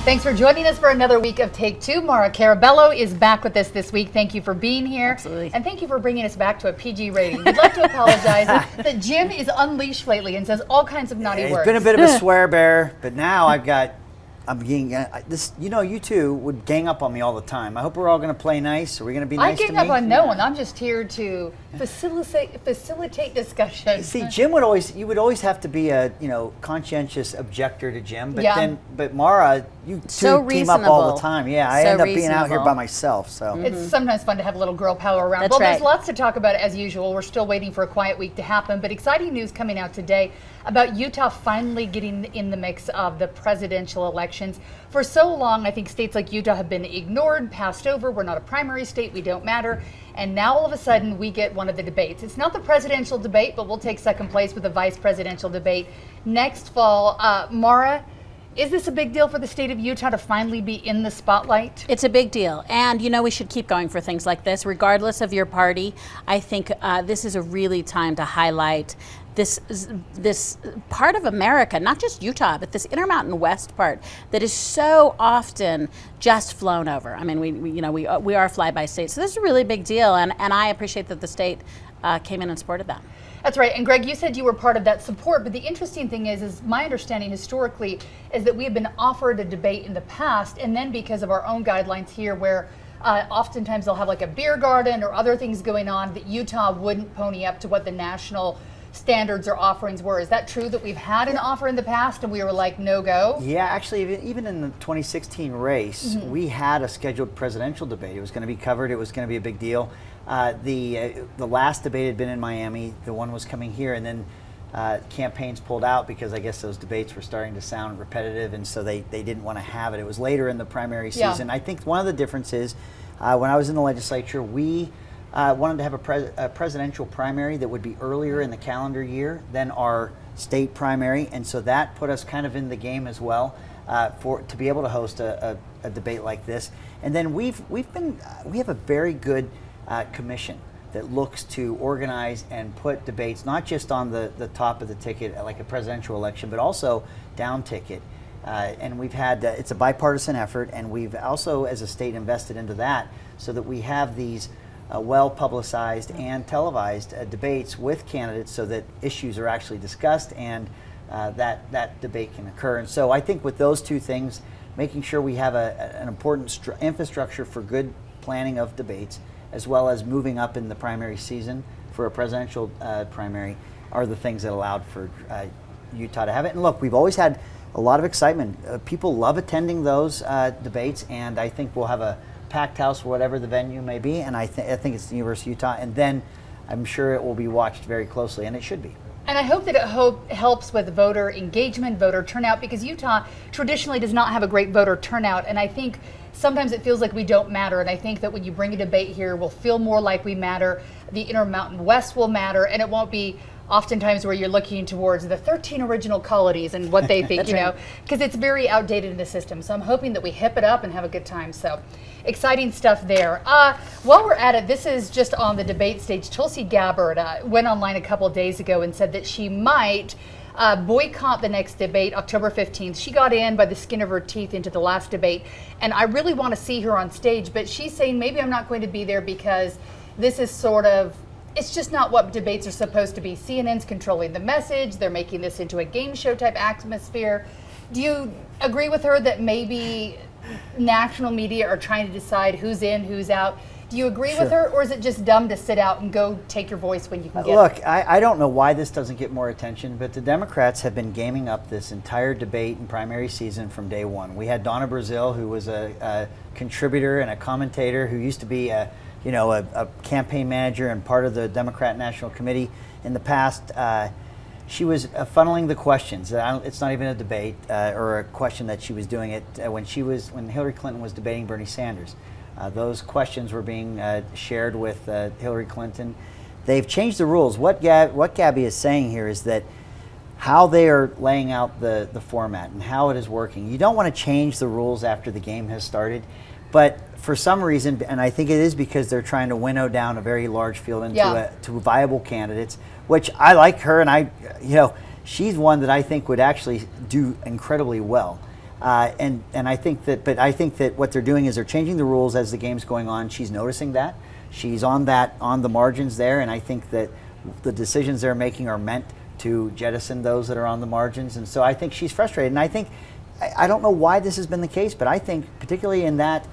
Thanks for joining us for another week of Take Two. Maura Carabello is back with us this week. Thank you for being here. Absolutely. And thank you for bringing us back to a PG rating. We'd like to apologize that Jim is unleashed lately and says all kinds of naughty words. It's been a bit of a swear bear, but now I'm getting this. You know, you two would gang up on me all the time. I hope we're all going to play nice. Are we going to be nice to me? I gang up on no one. I'm just here to facilitate discussion. See, Jim would always have to be a conscientious objector to Jim, but Maura, you two team up all the time. Yeah, I end up being out here by myself. So it's sometimes fun to have a little girl power around. That's right. There's lots to talk about as usual. We're still waiting for a quiet week to happen, but exciting news coming out today about Utah finally getting in the mix of the presidential elections. For so long, I think states like Utah have been ignored, passed over. We're not a primary state. We don't matter. And now all of a sudden we get one of the debates. It's not the presidential debate, but we'll take second place with the vice presidential debate next fall. Maura, is this a big deal for the state of Utah to finally be in the spotlight? It's a big deal. And, we should keep going for things like this, regardless of your party. I think this is a really time to highlight this part of America, not just Utah, but this Intermountain West part that is so often just flown over. I mean, we are fly-by state, so this is a really big deal, and I appreciate that the state came in and supported that. That's right. And Greg, you said you were part of that support, but the interesting thing is my understanding historically is that we have been offered a debate in the past, and then because of our own guidelines here where oftentimes they'll have like a beer garden or other things going on, that Utah wouldn't pony up to what the national standards or offerings were. Is that true that we've had an offer in the past and we were like, no go? Yeah, actually, even in the 2016 race, we had a scheduled presidential debate. It was going to be covered. It was going to be a big deal. The last debate had been in Miami. The one was coming here, and then campaigns pulled out because I guess those debates were starting to sound repetitive, and so they didn't want to have it. It was later in the primary season. I think one of the differences, when I was in the legislature, we wanted to have a presidential primary that would be earlier in the calendar year than our state primary, and so that put us kind of in the game as well to be able to host a debate like this. And then we have a very good commission that looks to organize and put debates not just on the top of the ticket like a presidential election, but also down ticket. And we've had it's a bipartisan effort, and we've also as a state invested into that so that we have these well-publicized and televised debates with candidates so that issues are actually discussed and that debate can occur. And so I think with those two things, making sure we have an important infrastructure for good planning of debates, as well as moving up in the primary season for a presidential primary, are the things that allowed for Utah to have it. And look, we've always had a lot of excitement. People love attending those debates, and I think we'll have a packed house, whatever the venue may be, and I think it's the University of Utah, and then I'm sure it will be watched very closely, and it should be. And I hope that it helps with voter engagement, voter turnout, because Utah traditionally does not have a great voter turnout, and I think sometimes it feels like we don't matter, and I think that when you bring a debate here, we'll feel more like we matter, the Intermountain West will matter, and it won't be oftentimes where you're looking towards the 13 original colonies and what they think, because it's very outdated in the system. So I'm hoping that we hip it up and have a good time. So exciting stuff there. While we're at it, this is just on the debate stage. Tulsi Gabbard went online a couple of days ago and said that she might boycott the next debate, October 15th. She got in by the skin of her teeth into the last debate, and I really want to see her on stage, but she's saying maybe I'm not going to be there because this is it's just not what debates are supposed to be. CNN's controlling the message. They're making this into a game show type atmosphere. Do you agree with her that maybe national media are trying to decide who's in, who's out? Do you agree with her, or is it just dumb to sit out and go take your voice when you can get it? Look, I don't know why this doesn't get more attention, but the Democrats have been gaming up this entire debate and primary season from day one. We had Donna Brazile, who was a contributor and a commentator who used to be a campaign manager and part of the Democrat National Committee in the past. She was funneling the questions. It's not even a debate or a question that she was doing it when Hillary Clinton was debating Bernie Sanders. Those questions were being shared with Hillary Clinton. They've changed the rules. What Gabby is saying here is that how they are laying out the format and how it is working. You don't want to change the rules after the game has started, but for some reason, and I think it is because they're trying to winnow down a very large field into to viable candidates, which I like her, and she's one that I think would actually do incredibly well. And I think that what they're doing is they're changing the rules as the game's going on. She's noticing that. She's on the margins there, and I think that the decisions they're making are meant to jettison those that are on the margins. And so I think she's frustrated. And I think I don't know why this has been the case, but I think particularly in that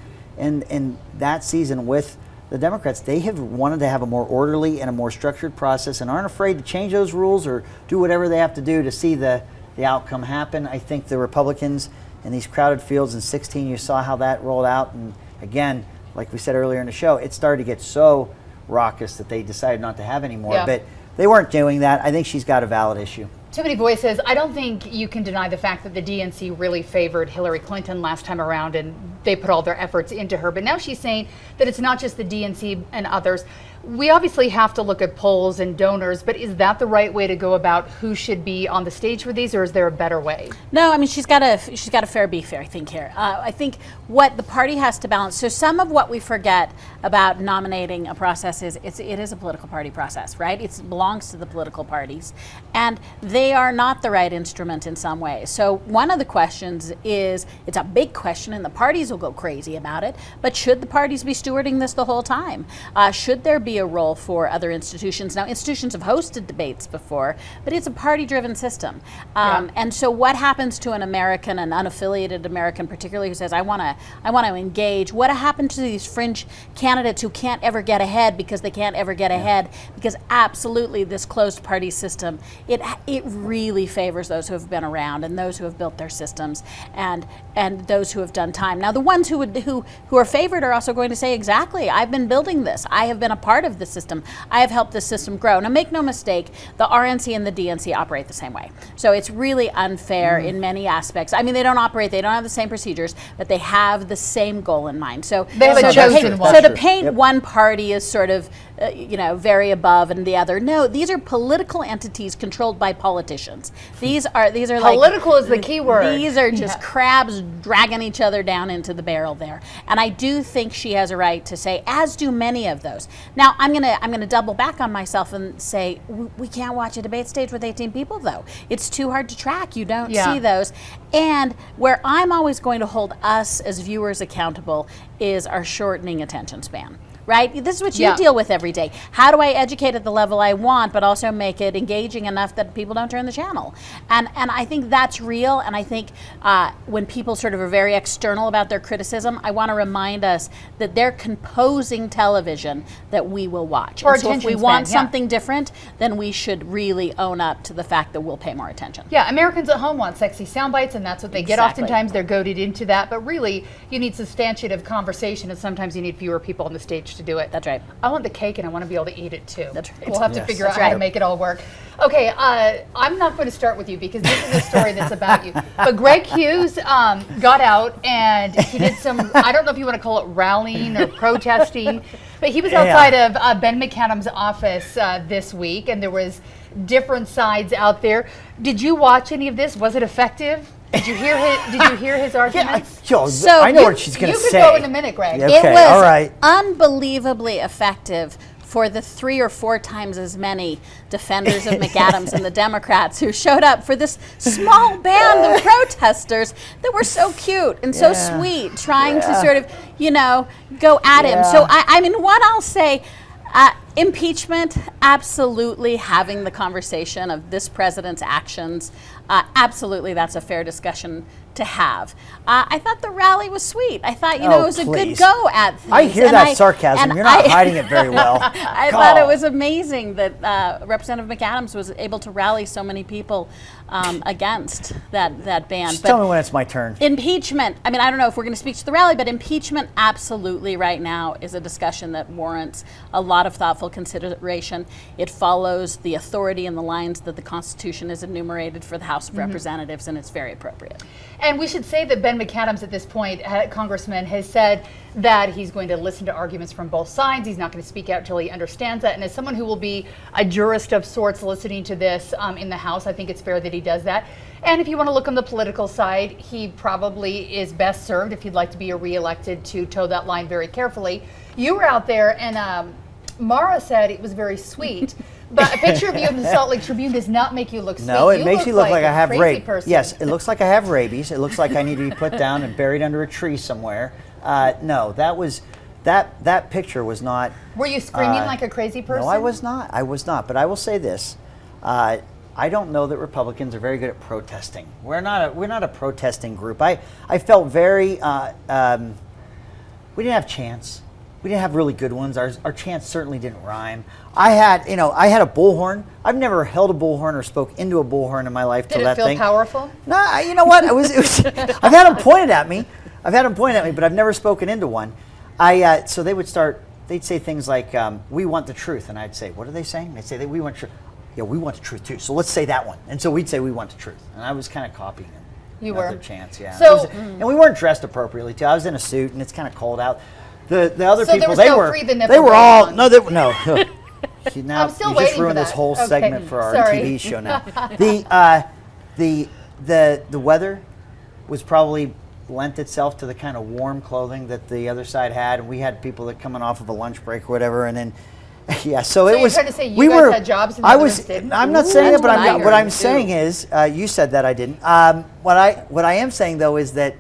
season with the Democrats, they have wanted to have a more orderly and a more structured process and aren't afraid to change those rules or do whatever they have to do to see the outcome happen. I think the Republicans in these crowded fields in 16, you saw how that rolled out. And again, like we said earlier in the show, it started to get so raucous that they decided not to have any more. Yeah. But they weren't doing that. I think she's got a valid issue. Too many voices. I don't think you can deny the fact that the DNC really favored Hillary Clinton last time around, and they put all their efforts into her. But now she's saying that it's not just the DNC and others. We obviously have to look at polls and donors, but is that the right way to go about who should be on the stage for these, or is there a better way? No, I mean, she's got a fair beef, I think, here. I think what the party has to balance, so some of what we forget about nominating a process is it is a political party process, right? It belongs to the political parties, and they are not the right instrument in some ways. So one of the questions is, it's a big question, and the parties will go crazy about it, but should the parties be stewarding this the whole time? Should there be a role for other institutions? Now, institutions have hosted debates before, but it's a party-driven system. And so what happens to an American, an unaffiliated American particularly, who says, I want to engage? What happened to these fringe candidates who can't ever get ahead because they can't ever get ahead? Because absolutely this closed party system, it really favors those who have been around and those who have built their systems and those who have done time. Now, the ones who are favored are also going to say, exactly, I've been building this. I have been a part of the system. I have helped the system grow. Now, make no mistake, the RNC and the DNC operate the same way. So it's really unfair in many aspects. I mean, they don't have the same procedures, but they have the same goal in mind. So they have a chosen one. So to paint one party as sort of very above and the other, no, these are political entities controlled by politicians. These are political is the key word. These are just crabs dragging each other down into the barrel there. And I do think she has a right to say, as do many of those. Now, I'm gonna double back on myself and say we can't watch a debate stage with 18 people though. It's too hard to track. You don't see those. And where I'm always going to hold us as viewers accountable is our shortening attention span. Right? This is what you deal with every day. How do I educate at the level I want, but also make it engaging enough that people don't turn the channel? And I think that's real. And I think when people sort of are very external about their criticism, I want to remind us that they're composing television that we will watch. Or and so if we attention want span, something different, then we should really own up to the fact that we'll pay more attention. Yeah, Americans at home want sexy sound bites, and that's what they get. Oftentimes they're goaded into that, but really you need substantive conversation, and sometimes you need fewer people on the stage to do it. That's right. I want the cake, and I want to be able to eat it too. That's right. We'll have to figure out how to make it all work. Okay, I'm not going to start with you because this is a story that's about you. But Greg Hughes got out and he did some, I don't know if you want to call it rallying or protesting, but he was outside of Ben McAdams' office this week, and there was different sides out there. Did you watch any of this? Was it effective? Did you hear his arguments? I know what she's going to say. You can go in a minute, Greg. Okay, it was all right. unbelievably effective for the 3 or 4 times as many defenders of McAdams and the Democrats who showed up for this small band of protesters that were so cute and so sweet, trying to sort of, go at him. So, I mean, what I'll say, impeachment, absolutely having the conversation of this president's actions, absolutely that's a fair discussion to have. I thought the rally was sweet. I thought, it was a good go at things. I hear that sarcasm. You're not hiding it very well. I thought it was amazing that Representative McAdams was able to rally so many people against that ban. Just tell me when it's my turn. Impeachment. I mean, I don't know if we're going to speak to the rally, but impeachment absolutely right now is a discussion that warrants a lot of thoughtful consideration. It follows the authority and the lines that the Constitution is enumerated for the House of Representatives, and it's very appropriate. And we should say that Ben McAdams at this point, Congressman, has said that he's going to listen to arguments from both sides. He's not going to speak out until he understands that. And as someone who will be a jurist of sorts listening to this in the House, I think it's fair that he does that. And if you want to look on the political side, he probably is best served, if he'd like to be reelected, to toe that line very carefully. You were out there, and Maura said it was very sweet. But a picture of you in the Salt Lake Tribune does not make you look sweet. No, it makes you look like I have crazy rabies. person. Yes, it looks like I have rabies. It looks like I need to be put down and buried under a tree somewhere. No, that picture was not. Were you screaming like a crazy person? No, I was not. I was not. But I will say this: I don't know that Republicans are very good at protesting. We're not a protesting group. I felt very. We didn't have chants. We didn't have really good ones. Our chants certainly didn't rhyme. I had a bullhorn. I've never held a bullhorn or spoke into a bullhorn in my life. Did it feel powerful? No, you know what? It was. I've had them pointed at me. But I've never spoken into one. So they would start. They'd say things like, "We want the truth," and I'd say, "What are they saying?" They'd say, "We want truth." Yeah, we want the truth too. So let's say that one. And so we'd say, "We want the truth," and I was kind of copying them. You were. Their chants, yeah. So, and we weren't dressed appropriately too. I was in a suit, and it's kind of cold out. The other so people, there was free the nipple they were going all on. no. See, now I'm still you waiting just ruined for this that. whole Okay, segment for our sorry. TV show now. The weather was probably lent itself to the kind of warm clothing that the other side had, and we had people that coming off of a lunch break or whatever, and then yeah. So it you're was. trying to say you guys had jobs and the I others was. didn't? I'm not saying That's that, but what I what I'm heard, saying too. is, you said that I didn't. What I am saying though is that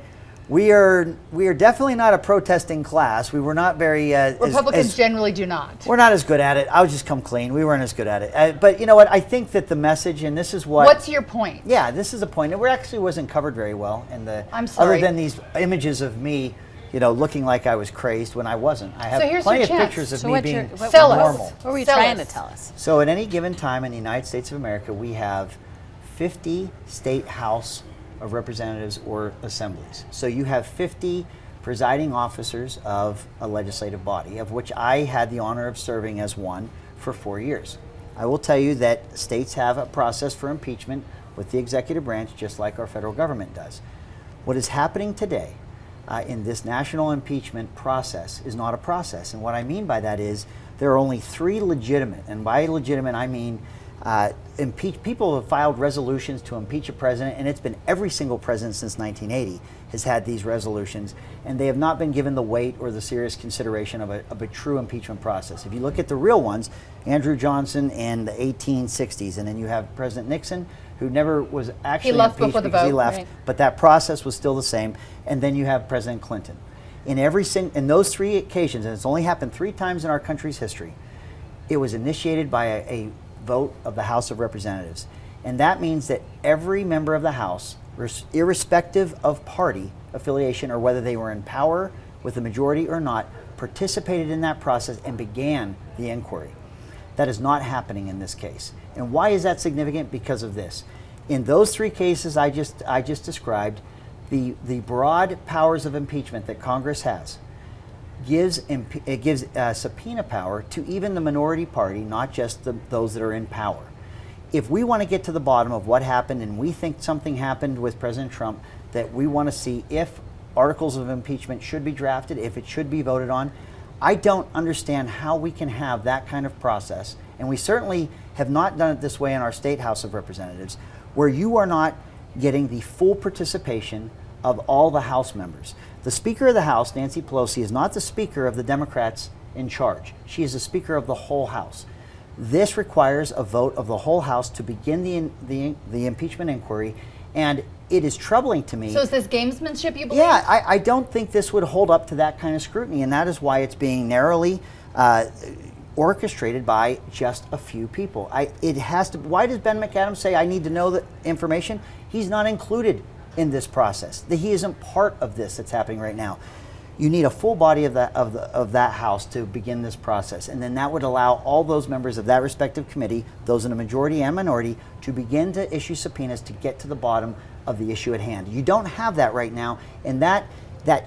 we are definitely not a protesting class. We were not very. Republicans generally do not. We're not as good at it. I'll just come clean. We weren't as good at it. But you know what? I think that the message, and this is what. What's your point? Yeah, this is a point. It actually wasn't covered very well in the. I'm sorry. Other than these images of me, looking like I was crazed when I wasn't. I have So here's plenty your of chance. pictures of So me what's being Sell us. normal. What were you Sell trying us. to tell us? So at any given time in the United States of America, we have 50 state House of Representatives or assemblies. So you have 50 presiding officers of a legislative body, of which I had the honor of serving as one for 4 years. I will tell you that states have a process for impeachment with the executive branch, just like our federal government does. What is happening today in this national impeachment process is not a process. And what I mean by that is there are only 3 legitimate, and by legitimate I mean people have filed resolutions to impeach a president, and it's been every single president since 1980 has had these resolutions, and they have not been given the weight or the serious consideration of a true impeachment process. If you look at the real ones, Andrew Johnson in the 1860s, and then you have President Nixon, who never was actually left impeached before the because he vote, left, right. but that process was still the same. And then you have President Clinton. In those 3 occasions, and it's only happened 3 times in our country's history, it was initiated by a vote of the House of Representatives. And that means that every member of the House, irrespective of party affiliation or whether they were in power with the majority or not, participated in that process and began the inquiry. That is not happening in this case. And why is that significant? Because of this. In those 3 cases I just described, the broad powers of impeachment that Congress has gives subpoena power to even the minority party, not just those that are in power. If we want to get to the bottom of what happened, and we think something happened with President Trump that we want to see if articles of impeachment should be drafted, if it should be voted on, I don't understand how we can have that kind of process, and we certainly have not done it this way in our state House of Representatives, where you are not getting the full participation of all the House members. The Speaker of the House, Nancy Pelosi, is not the Speaker of the Democrats in charge. She is the Speaker of the whole House. This requires a vote of the whole House to begin the impeachment inquiry, and it is troubling to me. So is this gamesmanship, you believe? Yeah, I don't think this would hold up to that kind of scrutiny, and that is why it's being narrowly orchestrated by just a few people. It has to. Why does Ben McAdams say I need to know the information? He's not included in this process. He isn't part of this that's happening right now. You need a full body of that House to begin this process, and then that would allow all those members of that respective committee, those in a majority and minority, to begin to issue subpoenas to get to the bottom of the issue at hand. You don't have that right now, and that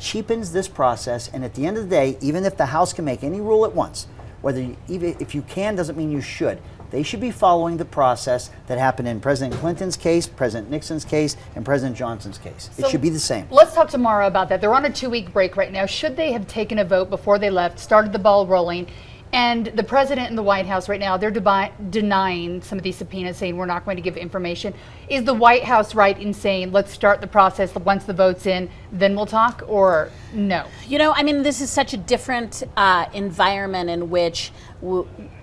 cheapens this process. And at the end of the day, even if the House can make any rule at once, even if you can doesn't mean you should. They should be following the process that happened in President Clinton's case, President Nixon's case, and President Johnson's case. It should be the same. Let's talk to Maura about that. They're on a 2-week break right now. Should they have taken a vote before they left, started the ball rolling? And the president and the White House right now, they're denying some of these subpoenas, saying we're not going to give information. Is the White House right in saying, let's start the process, once the vote's in, then we'll talk, or no? This is such a different environment in which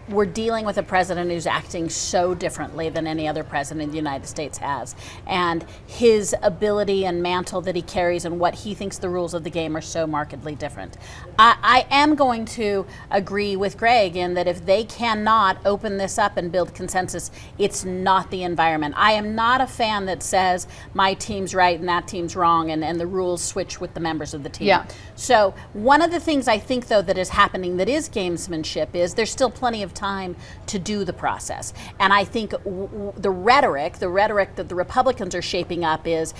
we're dealing with a president who's acting so differently than any other president the United States has. And his ability and mantle that he carries and what he thinks the rules of the game are so markedly different. I am going to agree with Greg in that if they cannot open this up and build consensus, it's not the environment. I am not a fan that says my team's right and that team's wrong and the rules switch with the members of the team. Yeah. So one of the things I think, though, that is happening that is gamesmanship is there's still plenty of time to do the process. And I think the rhetoric that the Republicans are shaping up is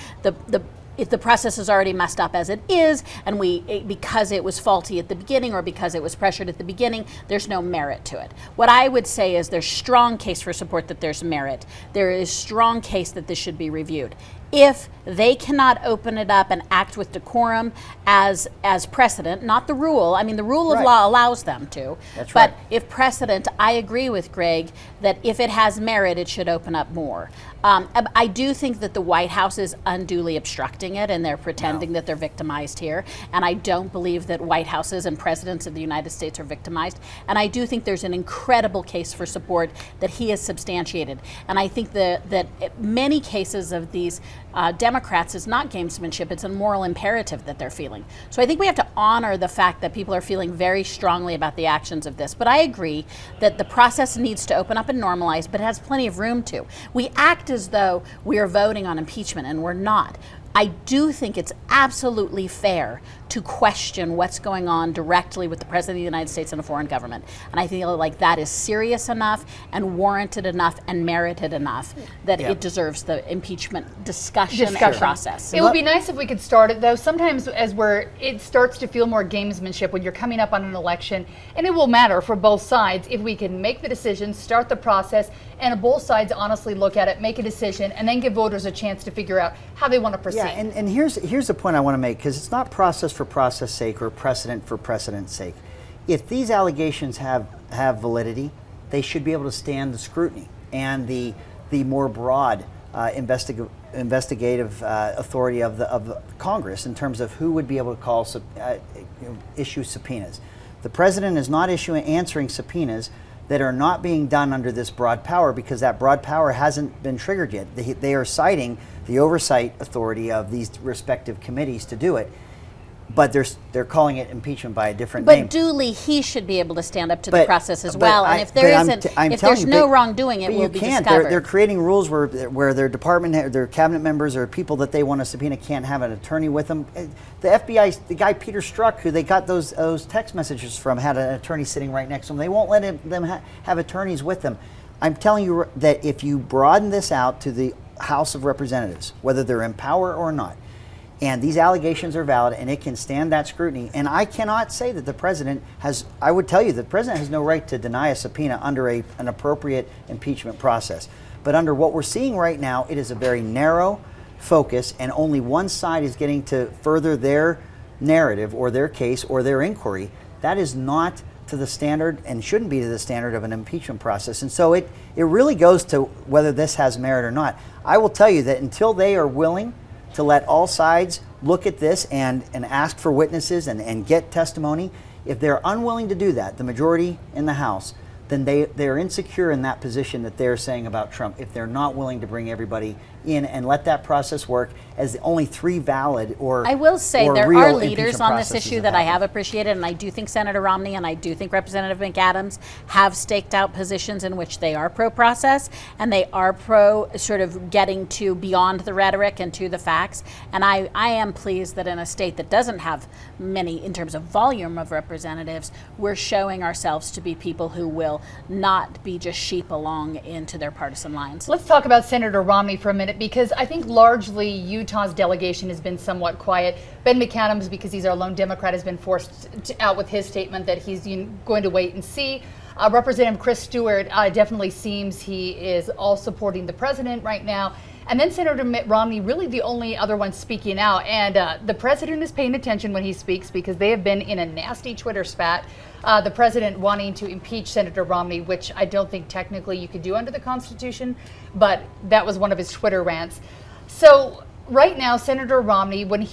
if the process is already messed up as it is, and because it was faulty at the beginning or because it was pressured at the beginning, there's no merit to it. What I would say is there's strong case for support that there's merit. There is strong case that this should be reviewed. If they cannot open it up and act with decorum as precedent, not the rule. I mean, the rule of law allows them to. That's but right. If precedent, I agree with Greg that if it has merit, it should open up more. I do think that the White House is unduly obstructing it, and they're pretending that they're victimized here. And I don't believe that White Houses and presidents of the United States are victimized. And I do think there's an incredible case for support that he has substantiated. And I think that many cases of these Democrats is not gamesmanship, it's a moral imperative that they're feeling. So I think we have to honor the fact that people are feeling very strongly about the actions of this. But I agree that the process needs to open up and normalize, but it has plenty of room to. We act as though we are voting on impeachment, and we're not. I do think it's absolutely fair to question what's going on directly with the President of the United States and a foreign government. And I feel like that is serious enough and warranted enough and merited enough that it deserves the impeachment discussion and process. It would be nice if we could start it, though. Sometimes it starts to feel more gamesmanship when you're coming up on an election, and it will matter for both sides if we can make the decision, start the process, and both sides honestly look at it, make a decision, and then give voters a chance to figure out how they want to proceed. Yeah, and here's the point I want to make, because it's not process for process sake or precedent for precedent's sake. If these allegations have validity, they should be able to stand the scrutiny and the more broad investigative authority of the Congress in terms of who would be able to issue subpoenas. The president is not answering subpoenas that are not being done under this broad power because that broad power hasn't been triggered yet. They are citing the oversight authority of these respective committees to do it, but they're calling it impeachment by a different name. But duly, he should be able to stand up to the process as well. And if there's no wrongdoing, it will be discovered. They're creating rules where their their cabinet members or people that they want to subpoena can't have an attorney with them. The FBI, the guy Peter Strzok, who they got those text messages from, had an attorney sitting right next to him. They won't let them have attorneys with them. I'm telling you that if you broaden this out to the House of Representatives, whether they're in power or not, and these allegations are valid and it can stand that scrutiny, and I cannot say that the president I would tell you the president has no right to deny a subpoena under an appropriate impeachment process. But under what we're seeing right now, it is a very narrow focus, and only one side is getting to further their narrative or their case or their inquiry. That is not to the standard and shouldn't be to the standard of an impeachment process. And so it really goes to whether this has merit or not. I will tell you that until they are willing to let all sides look at this and ask for witnesses and get testimony, if they're unwilling to do that, the majority in the House, then they're insecure in that position that they're saying about Trump, if they're not willing to bring everybody in and let that process work as the only three valid or I will say or there real are leaders impeachment on this processes issue that I have appreciated, and I do think Senator Romney and I do think Representative McAdams have staked out positions in which they are pro-process and they are pro sort of getting to beyond the rhetoric and to the facts. And I am pleased that in a state that doesn't have many in terms of volume of representatives, we're showing ourselves to be people who will not be just sheep along into their partisan lines. Let's talk about Senator Romney for a minute, because I think largely Utah's delegation has been somewhat quiet. Ben McAdams, because he's our lone Democrat, has been forced out with his statement that he's going to wait and see. Representative Chris Stewart definitely seems he is all supporting the president right now. And then Senator Mitt Romney, really the only other one speaking out. And the president is paying attention when he speaks, because they have been in a nasty Twitter spat. The president wanting to impeach Senator Romney, which I don't think technically you could do under the Constitution, but that was one of his Twitter rants. So right now, Senator Romney, when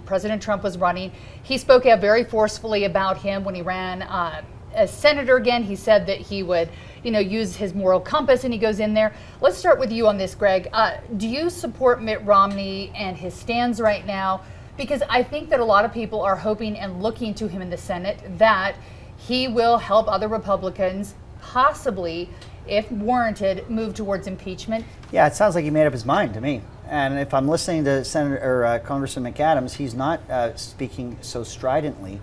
President Trump was running, he spoke out very forcefully about him when he ran a senator again. He said that he would, use his moral compass, and he goes in there. Let's start with you on this, Greg. Do you support Mitt Romney and his stands right now? Because I think that a lot of people are hoping and looking to him in the Senate that he will help other Republicans possibly, if warranted, move towards impeachment. Yeah, it sounds like he made up his mind to me. And if I'm listening to Congressman McAdams, he's not speaking so stridently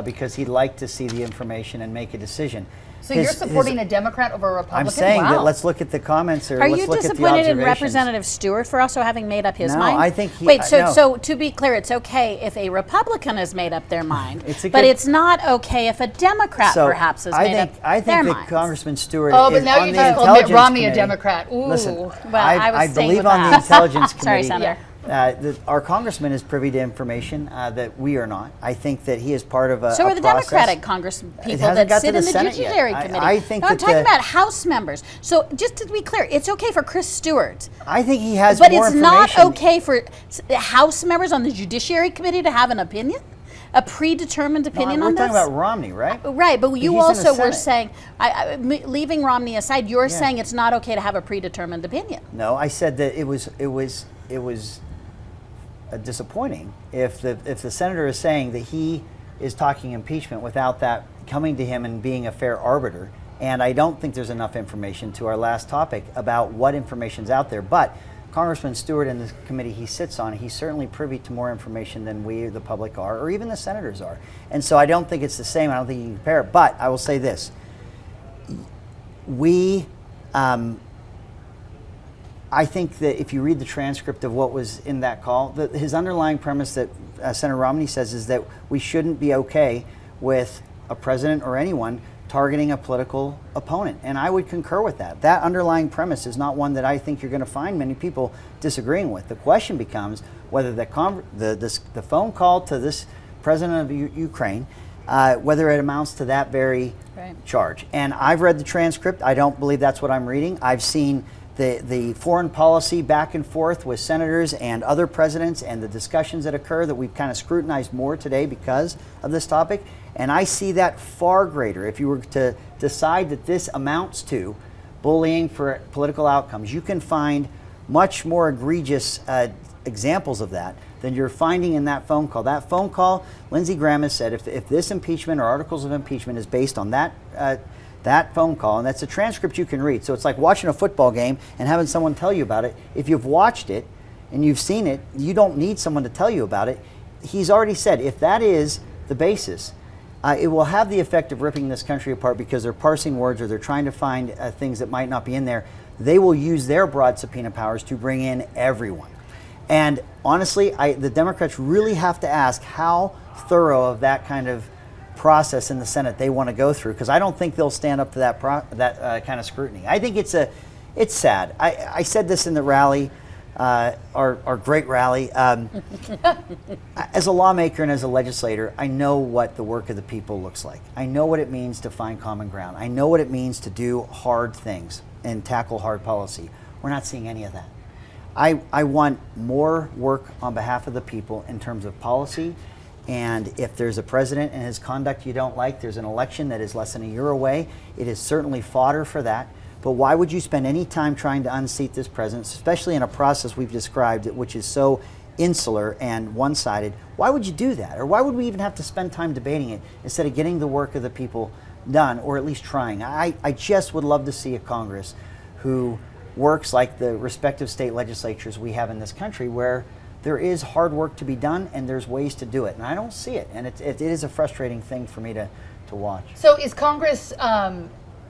because he'd like to see the information and make a decision. So you're supporting a Democrat over a Republican? I'm saying wow. that let's look at the comments or Are let's you look at the disappointed in observations. Representative Stewart for also having made up his mind? No, I think he... Wait, so no. so to be clear, it's okay if a Republican has made up their mind, but it's not okay if a Democrat perhaps has made up I their think mind. that Congressman Stewart but is now on you the just called Intelligence Mitt Romney Committee. a Democrat. Ooh. Listen, Well, I was staying believe with on the that. Intelligence Committee. Sorry, Senator. Our congressman is privy to information that we are not. I think that he is part of a So are the process. Democratic Congress people hasn't that got sit to in the Senate yet. Judiciary Committee. I think no, I'm that talking about House members. So just to be clear, it's okay for Chris Stewart. I think he has But more it's information. not okay for House members on the Judiciary Committee to have an opinion? A predetermined opinion on We're this? talking about Romney, right? Right, but you he's in the also were Senate. saying, leaving Romney aside, you're saying it's not okay to have a predetermined opinion. No, I said that it was disappointing if the senator is saying that he is talking impeachment without that coming to him and being a fair arbiter. And I don't think there's enough information to our last topic about what information's out there. But Congressman Stewart and the committee he sits on, he's certainly privy to more information than we, the public, are, or even the senators are. And so I don't think it's the same. I don't think you can compare it. But I will say this. I think that if you read the transcript of what was in that call, his underlying premise that Senator Romney says is that we shouldn't be okay with a president or anyone targeting a political opponent. And I would concur with that. That underlying premise is not one that I think you're going to find many people disagreeing with. The question becomes whether the phone call to this president of Ukraine, whether it amounts to that very charge. And I've read the transcript. I don't believe that's what I'm reading. I've seen the foreign policy back and forth with senators and other presidents and the discussions that occur that we've kind of scrutinized more today because of this topic. And I see that far greater. If you were to decide that this amounts to bullying for political outcomes, you can find much more egregious examples of that than you're finding in that phone call. That phone call, Lindsey Graham has said, if this impeachment or articles of impeachment is based on that phone call, and that's a transcript you can read. So it's like watching a football game and having someone tell you about it. If you've watched it and you've seen it, you don't need someone to tell you about it. He's already said if that is the basis, it will have the effect of ripping this country apart because they're parsing words or they're trying to find things that might not be in there. They will use their broad subpoena powers to bring in everyone. And honestly, the Democrats really have to ask how thorough of that kind of process in the Senate they want to go through, because I don't think they'll stand up to that kind of scrutiny. I think it's sad. I said this in the rally, our great rally. As a lawmaker and as a legislator, I know what the work of the people looks like. I know what it means to find common ground. I know what it means to do hard things and tackle hard policy. We're not seeing any of that. I want more work on behalf of the people in terms of policy. And if there's a president and his conduct you don't like, there's an election that is less than a year away. It is certainly fodder for that. But why would you spend any time trying to unseat this president, especially in a process we've described, which is so insular and one-sided? Why would you do that? Or why would we even have to spend time debating it instead of getting the work of the people done, or at least trying? I just would love to see a Congress who works like the respective state legislatures we have in this country, where there is hard work to be done and there's ways to do it. And I don't see it. And it is a frustrating thing for me to watch. So is Congress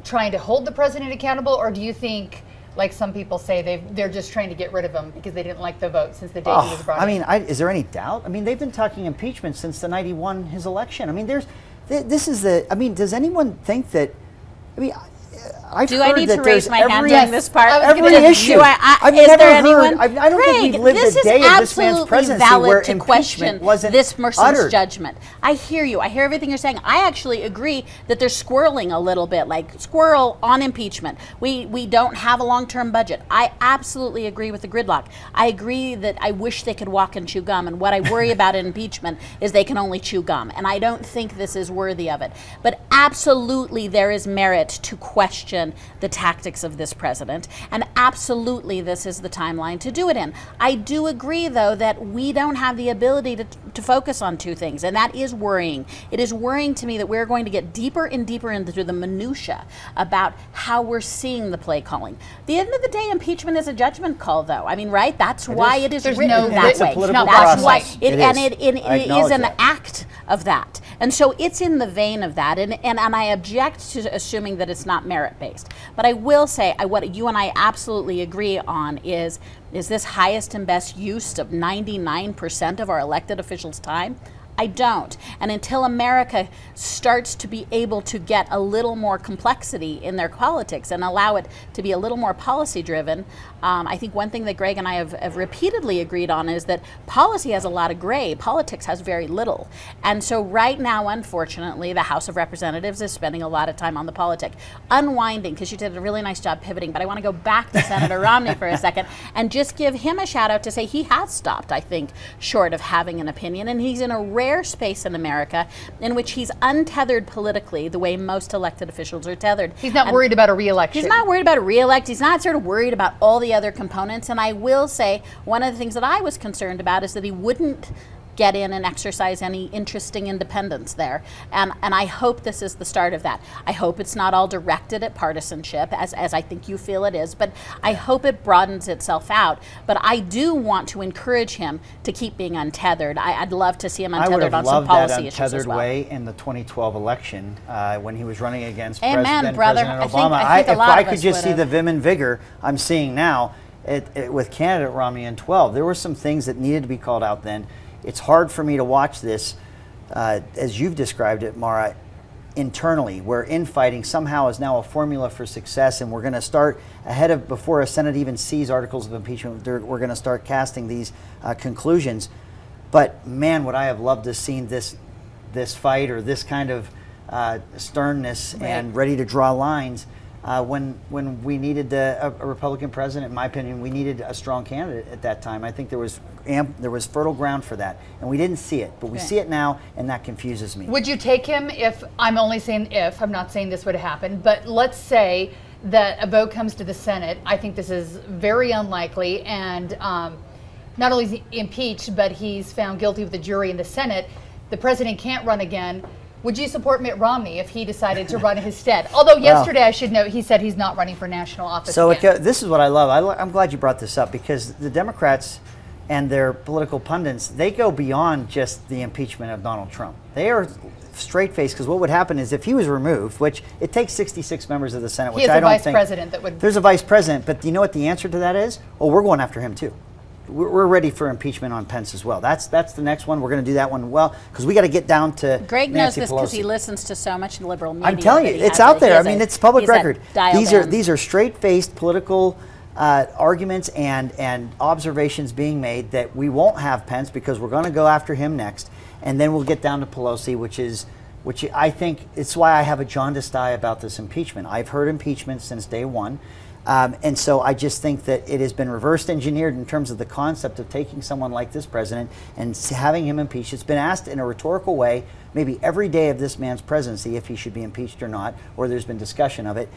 trying to hold the president accountable, or do you think, like some people say, they're just trying to get rid of him because they didn't like the vote since the day he was brought in? Is there any doubt? I mean, they've been talking impeachment since the night he won his election. I mean, does anyone think that, I've Do heard I need that to raise there's my hand every, during this part? every issue. Do I've is never there heard. anyone? I don't think we've lived this a day is of this man's absolutely presidency valid where to impeachment question wasn't this person's uttered. judgment. I hear you. I hear everything you're saying. I actually agree that they're squirreling a little bit, like squirrel on impeachment. We don't have a long-term budget. I absolutely agree with the gridlock. I agree that I wish they could walk and chew gum, and what I worry about in impeachment is they can only chew gum, and I don't think this is worthy of it. But absolutely there is merit to question the tactics of this president, and absolutely this is the timeline to do it in. I do agree, though, that we don't have the ability to focus on two things, and that is worrying. It is worrying to me that we're going to get deeper and deeper into the minutia about how we're seeing the play calling. At the end of the day, impeachment is a judgment call, though. I mean, right? That's why it is written that way. That's why it is an act of that. And so it's in the vein of that. And I object to assuming that it's not merit-based. But I will say, what you and I absolutely agree on is this highest and best use of 99% of our elected officials' time? I don't. And until America starts to be able to get a little more complexity in their politics and allow it to be a little more policy driven, I think one thing that Greg and I have repeatedly agreed on is that policy has a lot of gray, politics has very little. And so right now, unfortunately, the House of Representatives is spending a lot of time on the politic. Unwinding, because you did a really nice job pivoting, but I want to go back to Senator Romney for a second and just give him a shout out to say he has stopped, I think, short of having an opinion, and he's in a rare space in America in which he's untethered politically the way most elected officials are tethered. He's not worried about a re-election. He's not worried about a re-elect. He's not sort of worried about all the other components. And I will say one of the things that I was concerned about is that he wouldn't get in and exercise any interesting independence there. And I hope this is the start of that. I hope it's not all directed at partisanship, as I think you feel it is, but I hope it broadens itself out. But I do want to encourage him to keep being untethered. I'd love to see him untethered on some policy issues as well. I would have loved that untethered way in the 2012 election when he was running against President Obama. I think if I could just see the vim and vigor I'm seeing now with candidate Romney in 12, there were some things that needed to be called out then. It's hard for me to watch this, as you've described it, Maura, internally, where infighting somehow is now a formula for success, and we're going to start before a Senate even sees articles of impeachment, we're going to start casting these conclusions. But man, would I have loved to have seen this fight or this kind of sternness and ready to draw lines when we needed a Republican president. In my opinion, we needed a strong candidate at that time. I think there was fertile ground for that, and we didn't see it, but we see it now, and that confuses me. Would you take him if, I'm only saying if, I'm not saying this would happen, but let's say that a vote comes to the Senate. I think this is very unlikely, and not only is he impeached, but he's found guilty with the jury in the Senate. The president can't run again. Would you support Mitt Romney if he decided to run in his stead? Although yesterday, I should note, he said he's not running for national office again. This is what I love. I'm glad you brought this up, because the Democrats and their political pundits, they go beyond just the impeachment of Donald Trump. They are straight-faced, because what would happen is if he was removed, which it takes 66 members of the Senate, which I don't think... There's a vice president, but do you know what the answer to that is? Oh, we're going after him too. We're ready for impeachment on Pence as well. That's the next one. We're going to do that one well, because we got to get down to Greg Nancy knows this Pelosi. because he listens to so much liberal media. I'm telling you, it's out there. I mean, it's public record. These are straight-faced political arguments and observations being made that we won't have Pence because we're going to go after him next, and then we'll get down to Pelosi, which I think it's why I have a jaundiced eye about this impeachment. I've heard impeachment since day one. And so I just think that it has been reverse engineered in terms of the concept of taking someone like this president and having him impeached. It's been asked in a rhetorical way, maybe every day of this man's presidency, if he should be impeached or not, or there's been discussion of it.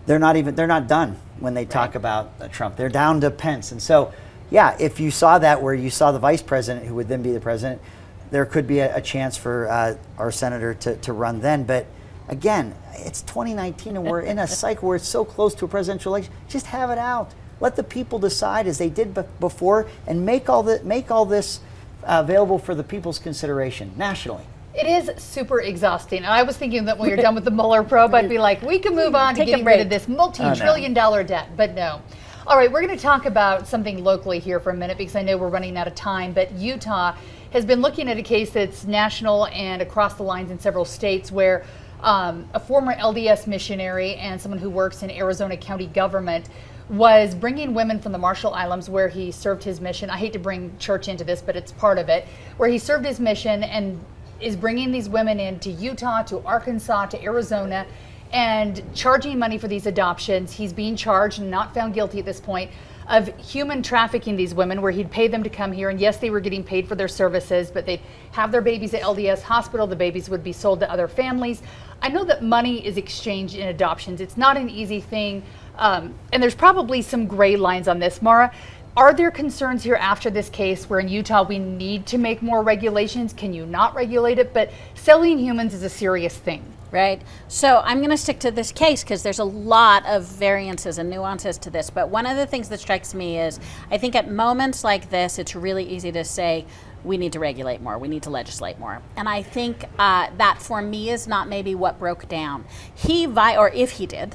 They're not done when they talk about Trump. They're down to Pence. And so, yeah, if you saw that where you saw the vice president who would then be the president, there could be a chance for our senator to run then. But again, it's 2019 and we're in a cycle where it's so close to a presidential election. Just have it out. Let the people decide as they did before, and make all this available for the people's consideration nationally. It is super exhausting. And I was thinking that when you're done with the Mueller probe, I'd be like, we can move on to getting rid of this multi-trillion-dollar debt. But no. All right, we're going to talk about something locally here for a minute, because I know we're running out of time. But Utah has been looking at a case that's national and across the lines in several states where a former LDS missionary and someone who works in Arizona County government, was bringing women from the Marshall Islands where he served his mission. I hate to bring church into this, but it's part of it, where he served his mission and is bringing these women into Utah, to Arkansas, to Arizona, and charging money for these adoptions. He's being charged and not found guilty at this point of human trafficking these women, where he'd pay them to come here. And yes, they were getting paid for their services, but they'd have their babies at LDS hospital. The babies would be sold to other families. I know that money is exchanged in adoptions. It's not an easy thing. And there's probably some gray lines on this. Maura, are there concerns here after this case where in Utah we need to make more regulations? Can you not regulate it? But selling humans is a serious thing. Right. So I'm going to stick to this case because there's a lot of variances and nuances to this. But one of the things that strikes me is I think at moments like this, it's really easy to say, we need to regulate more, we need to legislate more. And I think that for me is not maybe what broke down. Or if he did,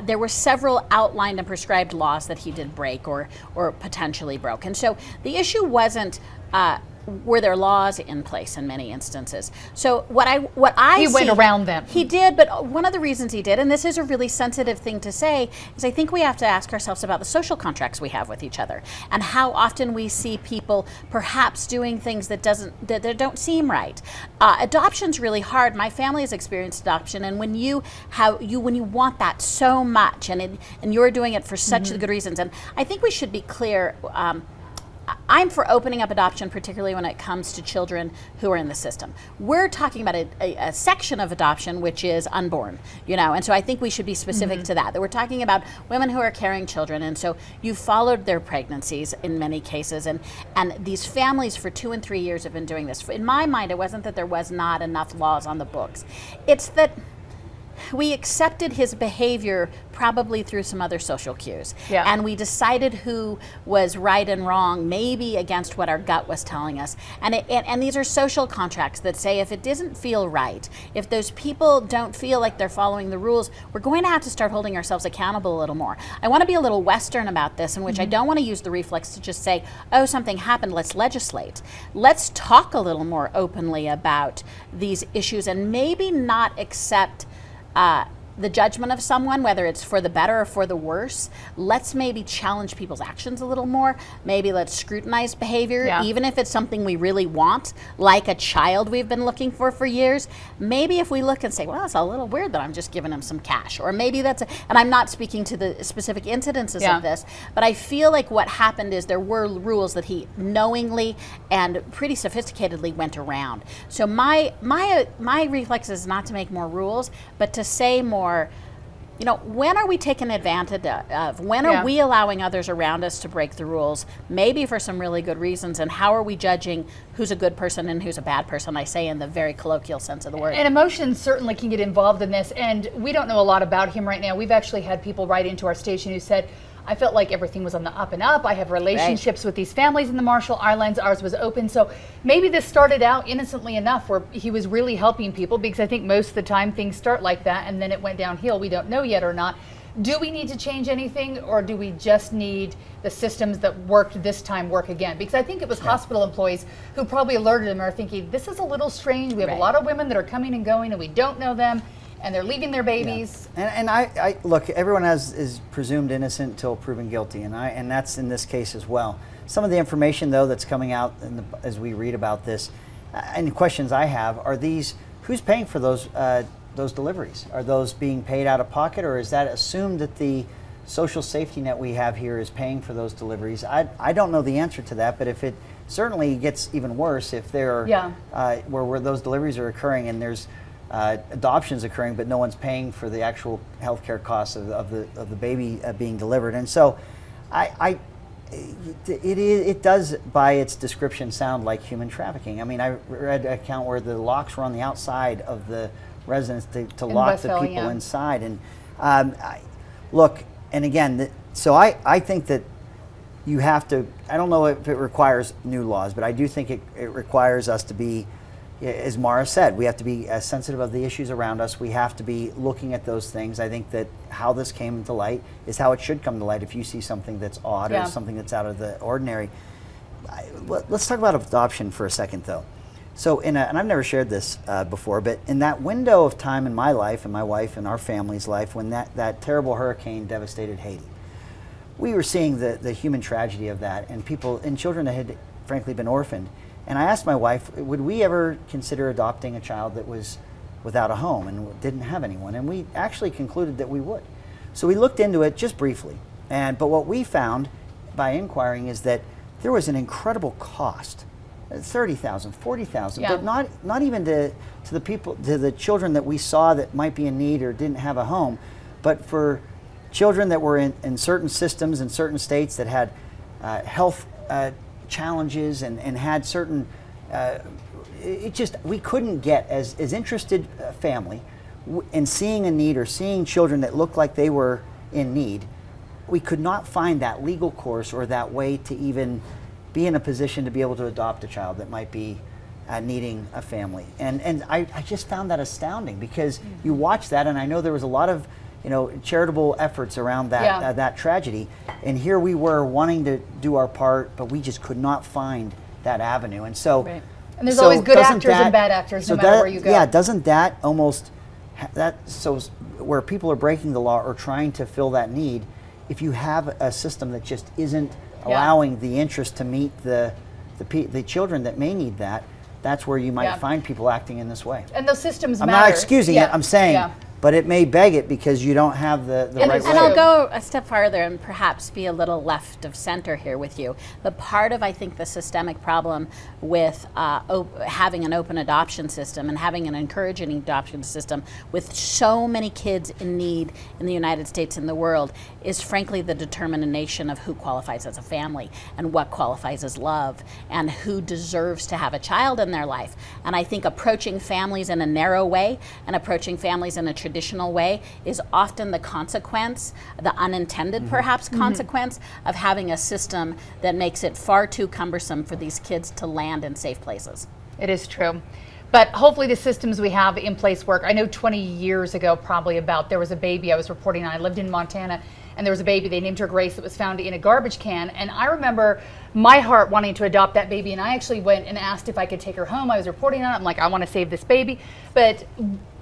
there were several outlined and prescribed laws that he did break or potentially broke. And so the issue wasn't were there laws in place in many instances. So what I he went around them. He did, but one of the reasons he did, and this is a really sensitive thing to say, is I think we have to ask ourselves about the social contracts we have with each other and how often we see people perhaps doing things that don't seem right. Adoption's really hard. My family has experienced adoption, and when you want that so much, and you're doing it for such good reasons, and I think we should be clear. I'm for opening up adoption, particularly when it comes to children who are in the system. We're talking about a section of adoption which is unborn, and so I think we should be specific to that we're talking about women who are carrying children, and so you followed their pregnancies in many cases, and these families for 2 and 3 years have been doing this. In my mind, it wasn't that there was not enough laws on the books. It's that we accepted his behavior probably through some other social cues. Yeah. And we decided who was right and wrong, maybe against what our gut was telling us. And these are social contracts that say if it doesn't feel right, if those people don't feel like they're following the rules, we're going to have to start holding ourselves accountable a little more. I want to be a little Western about this, in which I don't want to use the reflex to just say, oh, something happened, let's legislate. Let's talk a little more openly about these issues and maybe not accept the judgment of someone, whether it's for the better or for the worse. Let's maybe challenge people's actions a little more. Maybe let's scrutinize behavior, even if it's something we really want, like a child we've been looking for years. Maybe if we look and say, well, it's a little weird that I'm just giving him some cash, or maybe and I'm not speaking to the specific incidences of this, but I feel like what happened is there were rules that he knowingly and pretty sophisticatedly went around. So my reflex is not to make more rules, but to say more, when are we taking advantage of? When are we allowing others around us to break the rules, maybe for some really good reasons? And how are we judging who's a good person and who's a bad person? I say in the very colloquial sense of the word. And emotions certainly can get involved in this. And we don't know a lot about him right now. We've actually had people write into our station who said, I felt like everything was on the up and up. I have relationships with these families in the Marshall Islands. Ours was open. So maybe this started out innocently enough where he was really helping people, because I think most of the time things start like that and then it went downhill. We don't know yet or not. Do we need to change anything, or do we just need the systems that worked this time work again? Because I think it was hospital employees who probably alerted him, are thinking, this is a little strange. We have a lot of women that are coming and going and we don't know them, and they're leaving their babies. And I look, everyone is presumed innocent until proven guilty, and that's in this case as well. Some of the information, though, that's coming out as we read about this, and questions I have are these: who's paying for those deliveries? Are those being paid out of pocket, or is that assumed that the social safety net we have here is paying for those deliveries? I don't know the answer to that, but if it certainly gets even worse, if there are where those deliveries are occurring and there's adoptions occurring, but no one's paying for the actual healthcare costs of the baby being delivered. And so it does, by its description, sound like human trafficking. I mean, I read an account where the locks were on the outside of the residence to lock the people inside. And look, and again, so I think that you have to, I don't know if it requires new laws, but I do think it requires us to be, as Maura said, we have to be as sensitive of the issues around us. We have to be looking at those things. I think that how this came to light is how it should come to light if you see something that's odd or something that's out of the ordinary. Let's talk about adoption for a second, though. So and I've never shared this before, but in that window of time in my life and my wife and our family's life when that terrible hurricane devastated Haiti, we were seeing the human tragedy of that and people and children that had frankly been orphaned. And I asked my wife, would we ever consider adopting a child that was without a home and didn't have anyone? And we actually concluded that we would. So we looked into it just briefly. But what we found by inquiring is that there was an incredible cost, $30,000, $40,000, but not even to the people, to the children that we saw that might be in need or didn't have a home, but for children that were in certain systems in certain states that had health challenges and had certain, we couldn't get as interested family in seeing a need or seeing children that looked like they were in need. We could not find that legal course or that way to even be in a position to be able to adopt a child that might be needing a family. And I just found that astounding because you watch that, and I know there was a lot of charitable efforts around that that tragedy, and here we were wanting to do our part, but we just could not find that avenue. And so, and there's always good actors and bad actors, no matter where you go. Yeah, doesn't that almost where people are breaking the law or trying to fill that need? If you have a system that just isn't allowing the interest to meet the children that may need that, that's where you might find people acting in this way. And those systems matter. matter. I'm not excusing it, I'm saying, but it may beg it because you don't have the right way. And I'll go a step farther and perhaps be a little left of center here with you. The part of, I think, the systemic problem with having an open adoption system and having an encouraging adoption system with so many kids in need in the United States and the world is frankly the determination of who qualifies as a family and what qualifies as love and who deserves to have a child in their life. And I think approaching families in a narrow way and approaching families in a traditional way is often the consequence, the unintended perhaps consequence of having a system that makes it far too cumbersome for these kids to land in safe places. It is true. But hopefully the systems we have in place work. I know 20 years ago probably there was a baby I was reporting on. I lived in Montana and there was a baby, they named her Grace, that was found in a garbage can. And I remember my heart wanting to adopt that baby, and I actually went and asked if I could take her home. I was reporting on it. I'm like, I want to save this baby. But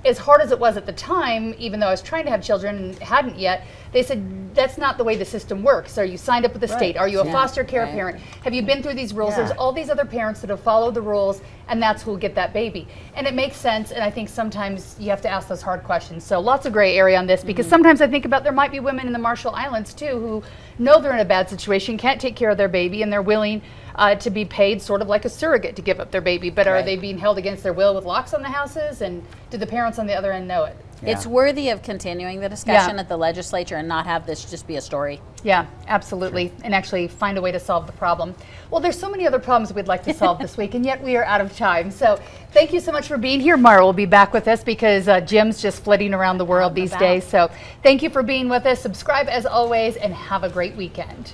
as hard as it was at the time, even though I was trying to have children and hadn't yet, they said, that's not the way the system works. Are you signed up with the state? Are you a foster care parent? Have you been through these rules? There's all these other parents that have followed the rules, and that's who'll get that baby. And it makes sense, and I think sometimes you have to ask those hard questions. So lots of gray area on this, because sometimes I think about there might be women in the Marshall Islands too who know they're in a bad situation, can't take care of their baby, and they're willing to be paid sort of like a surrogate to give up their baby. But are they being held against their will with locks on the houses? And do the parents on the other end know it? It's worthy of continuing the discussion at the legislature and not have this just be a story. Yeah, absolutely. And actually find a way to solve the problem. Well, there's so many other problems we'd like to solve this week, and yet we are out of time. So thank you so much for being here. Maura will be back with us because Jim's just flitting around the world these days. So thank you for being with us. Subscribe as always, and have a great weekend.